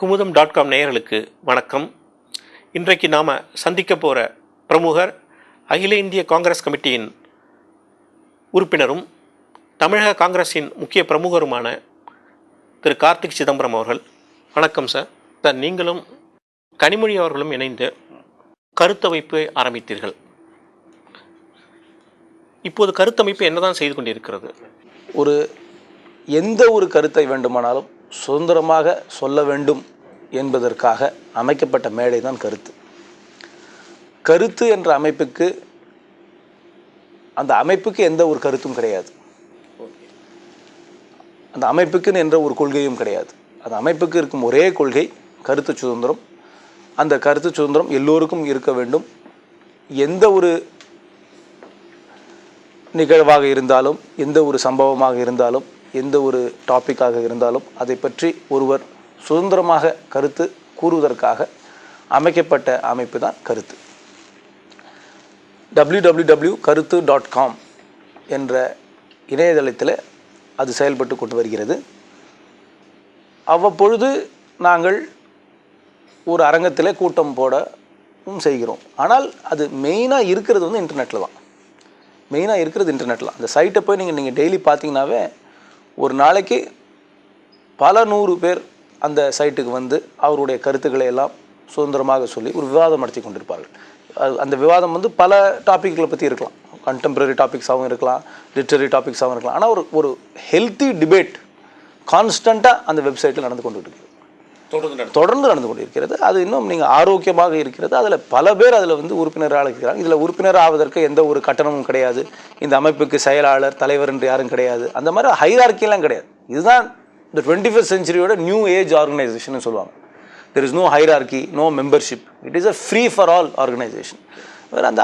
குமுதம்.com நேயர்களுக்கு வணக்கம். இன்றைக்கு நாம் சந்திக்க போகிற பிரமுகர் அகில இந்திய காங்கிரஸ் கமிட்டியின் உறுப்பினரும் தமிழக காங்கிரஸின் முக்கிய பிரமுகருமான திரு கார்த்திக் சிதம்பரம் அவர்கள். வணக்கம் சார். சார், நீங்களும் கனிமொழி அவர்களும் இணைந்து கருத்தமைப்பை ஆரம்பித்தீர்கள். இப்போது கருத்தமைப்பு என்னதான் செய்து கொண்டிருக்கிறது? எந்த ஒரு கருத்தை வேண்டுமானாலும் சுதந்திரமாக சொல்ல வேண்டும் என்பதற்காக அமைக்கப்பட்ட மேடை தான் கருத்து என்ற அந்த அமைப்புக்கு எந்த ஒரு கருத்தும் கிடையாது. அந்த அமைப்புக்குன்னு என்ற ஒரு கொள்கையும் கிடையாது. அந்த அமைப்புக்கு இருக்கும் ஒரே கொள்கை கருத்து சுதந்திரம். அந்த கருத்து சுதந்திரம் எல்லோருக்கும் இருக்க வேண்டும். எந்த ஒரு நிகழ்வாக இருந்தாலும், எந்த ஒரு சம்பவமாக இருந்தாலும், எந்த ஒரு டாப்பிக்காக இருந்தாலும் அதை பற்றி ஒருவர் சுதந்திரமாக கருத்து கூறுவதற்காக அமைக்கப்பட்ட அமைப்பு தான் கருத்து. www.karuthu.com என்ற இணையதளத்தில் அது செயல்பட்டு கொண்டு வருகிறது. அவ்வப்பொழுது நாங்கள் ஒரு அரங்கத்தில் கூட்டம் போடவும் செய்கிறோம். ஆனால் அது மெயினாக இருக்கிறது வந்து இன்டர்நெட்டில் தான். அந்த சைட்டை போய் நீங்கள் டெய்லி பார்த்தீங்கன்னாவே ஒரு நாளைக்கு பல 100 பேர் அந்த சைட்டுக்கு வந்து அவருடைய கருத்துக்களை எல்லாம் சுதந்திரமாக சொல்லி ஒரு விவாதம் நடத்தி கொண்டிருப்பார்கள். அந்த விவாதம் வந்து பல டாப்பிக்களை பற்றி இருக்கலாம். கண்டெம்பரரி டாபிக்ஸாகவும் இருக்கலாம், லிட்ரரி டாபிக்ஸாகவும் இருக்கலாம். ஆனால் ஒரு ஹெல்த்தி டிபேட் கான்ஸ்டண்ட்டாக அந்த வெப்சைட்டில் நடந்து கொண்டு இருக்கிறது, தொடர்ந்து நடந்து கொண்டு இருக்கிறது. அது இன்னும் நீங்கள் ஆரோக்கியமாக இருக்கிறது. அதில் பல பேர் அதில் வந்து உறுப்பினராக இருக்கிறாங்க. இதில் உறுப்பினர் ஆவதற்கு எந்த ஒரு கட்டணமும் கிடையாது. இந்த அமைப்புக்கு செயலாளர், தலைவர் என்று யாரும் கிடையாது. அந்த மாதிரி ஹைரார்க்கியெல்லாம் கிடையாது. இதுதான் இந்த 21st செஞ்சுரியோட நியூ ஏஜ் ஆர்கனைசேஷன் சொல்லுவாங்க. There is no hierarchy, no membership. It is a free for all organisation.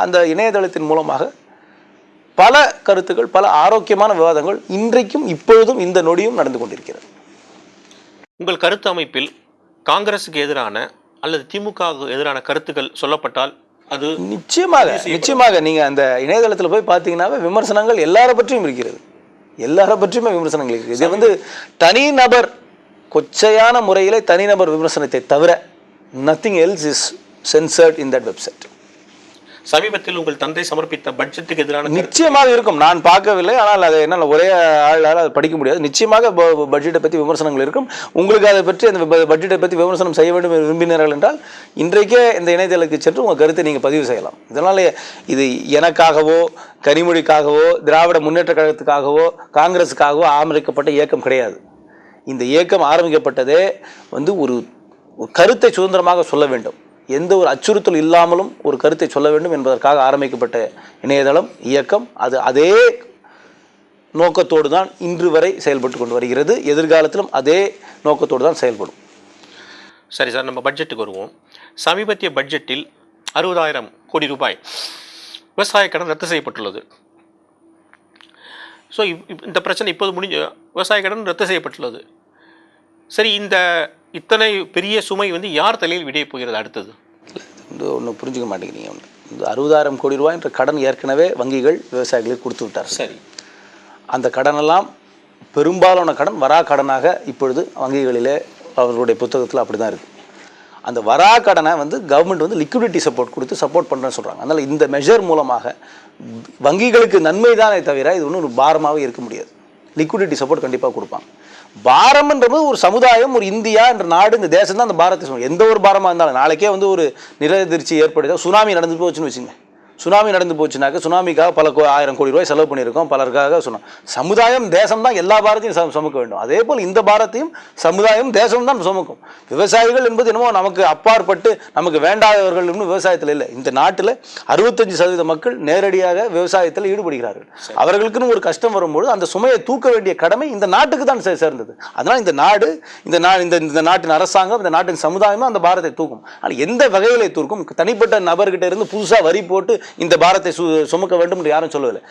அந்த இணையதளத்தின் மூலமாக பல கருத்துக்கள், பல ஆரோக்கியமான விவாதங்கள் இன்றைக்கும் இப்பொழுதும் இந்த நொடியும் நடந்து கொண்டிருக்கிறது. உங்கள் கருத்து அமைப்பில் காங்கிரஸுக்கு எதிரான அல்லது திமுகவுக்கு எதிரான கருத்துக்கள் சொல்லப்பட்டால் அது நிச்சயமாக நீங்கள் அந்த இணையதளத்தில் போய் பார்த்தீங்கன்னாவே விமர்சனங்கள் எல்லாரை பற்றியும் இருக்கிறது. விமர்சனங்கள் இருக்குது. இது வந்து தனிநபர் கொச்சையான முறையிலே தனிநபர் விமர்சனத்தை தவிர nothing else is censored in that website. சமீபத்தில் உங்கள் தந்தை சமர்ப்பித்த பட்ஜெட்டுக்கு எதிரான நிச்சயமாக இருக்கும். நான் பார்க்கவில்லை, ஆனால் அதை என்னால் ஒரே ஆளால் அதை படிக்க முடியாது. நிச்சயமாக பட்ஜெட்டை பற்றி விமர்சனங்கள் இருக்கும். உங்களுக்கு அதை பற்றி அந்த பட்ஜெட்டை பற்றி விமர்சனம் செய்ய வேண்டும் என்று விரும்பினீர்கள் என்றால் இன்றைக்கே இந்த இணையதளத்துக்கு சென்று உங்கள் கருத்தை நீங்கள் பதிவு செய்யலாம். இதனால் இது எனக்காகவோ, கனிமொழிக்காகவோ, திராவிட முன்னேற்ற கழகத்துக்காகவோ, காங்கிரஸுக்காகவோ ஆரம்பிக்கப்பட்ட இயக்கம் கிடையாது. இந்த இயக்கம் ஆரம்பிக்கப்பட்டதே வந்து ஒரு கருத்தை சுதந்திரமாக சொல்ல வேண்டும், எந்த ஒரு அச்சுறுத்தல் இல்லாமலும் ஒரு கருத்தை சொல்ல வேண்டும் என்பதற்காக ஆரம்பிக்கப்பட்ட இணையதளம், இயக்கம். அதே நோக்கத்தோடு தான் இன்று வரை செயல்பட்டு கொண்டு வருகிறது. எதிர்காலத்திலும் அதே நோக்கத்தோடு தான் செயல்படும். சரி சார், நம்ம பட்ஜெட்டுக்கு வருவோம். சமீபத்திய பட்ஜெட்டில் 60,000 கோடி ரூபாய் விவசாய கடன் ரத்து செய்யப்பட்டுள்ளது. ஸோ இந்த பிரச்சனை இப்போது முடிஞ்ச விவசாய கடன் ரத்து செய்யப்பட்டுள்ளது. சரி, இத்தனை பெரிய சுமை வந்து யார் தலையில் விடைய போகிறது அடுத்தது? ஒன்று புரிஞ்சுக்க மாட்டேங்கிறீங்க. இந்த 60,000 கோடி ரூபாய் என்ற கடன் ஏற்கனவே வங்கிகள் விவசாயிகளுக்கு கொடுத்து விட்டார். சரி, அந்த கடனெல்லாம் பெரும்பாலான கடன் வரா கடனாக இப்பொழுது வங்கிகளிலே அவர்களுடைய புத்தகத்தில் அப்படி தான் இருக்குது. அந்த வரா கடனை வந்து கவர்மெண்ட் வந்து லிக்விடிட்டி சப்போர்ட் பண்ணுறேன்னு சொல்கிறாங்க. அதனால் இந்த மெஷர் மூலமாக வங்கிகளுக்கு நன்மை தானே தவிர இது ஒன்றும் ஒரு பாரமாகவே இருக்க முடியாது. லிக்விடிட்டி சப்போர்ட் கண்டிப்பாக கொடுப்பாங்க. பாரம்ன்றது ஒரு சமுதாயம், ஒரு இந்தியா என்ற நாடு, இந்த தேசம் தான் அந்த பாரத்தை சொல்லுவாங்க. எந்த ஒரு பாரமாக இருந்தாலும் நாளைக்கே வந்து ஒரு நிலதிர்ச்சி ஏற்படுதா, சுனாமி நடந்து போச்சுன்னு வச்சுங்க. சுனாமி நடந்து போச்சுனாக்க சுனாமிக்காக பல 1000 கோடி ரூபாய் செலவு பண்ணியிருக்கோம். பலருக்காக சொன்னோம். சமுதாயம், தேசம் தான் எல்லா பாரத்தையும் சுமக்க வேண்டும். அதே போல் இந்த பாரத்தையும் சமுதாயம், தேசம் தான் சுமக்கும். விவசாயிகள் என்பது என்னமோ நமக்கு அப்பாற்பட்டு நமக்கு வேண்டாதவர்கள் என்று விவசாயத்தில் இல்லை. இந்த நாட்டில் 65% மக்கள் நேரடியாக விவசாயத்தில் ஈடுபடுகிறார்கள். அவர்களுக்குன்னு ஒரு கஷ்டம் வரும்போது அந்த சுமையை தூக்க வேண்டிய கடமை இந்த நாட்டுக்கு தான் சேர்ந்தது. அதனால் இந்த நாட்டின் அரசாங்கம், இந்த நாட்டின் சமுதாயமும் அந்த பாரத்தை தூக்கும். ஆனால் எந்த வகையிலே தூக்கும்? தனிப்பட்ட நபர்கிட்ட இருந்து புதுசாக வரி போட்டு இந்த பாரத்தை சுமக்க வேண்டும் என்று யாரும் சொல்லவில்லை.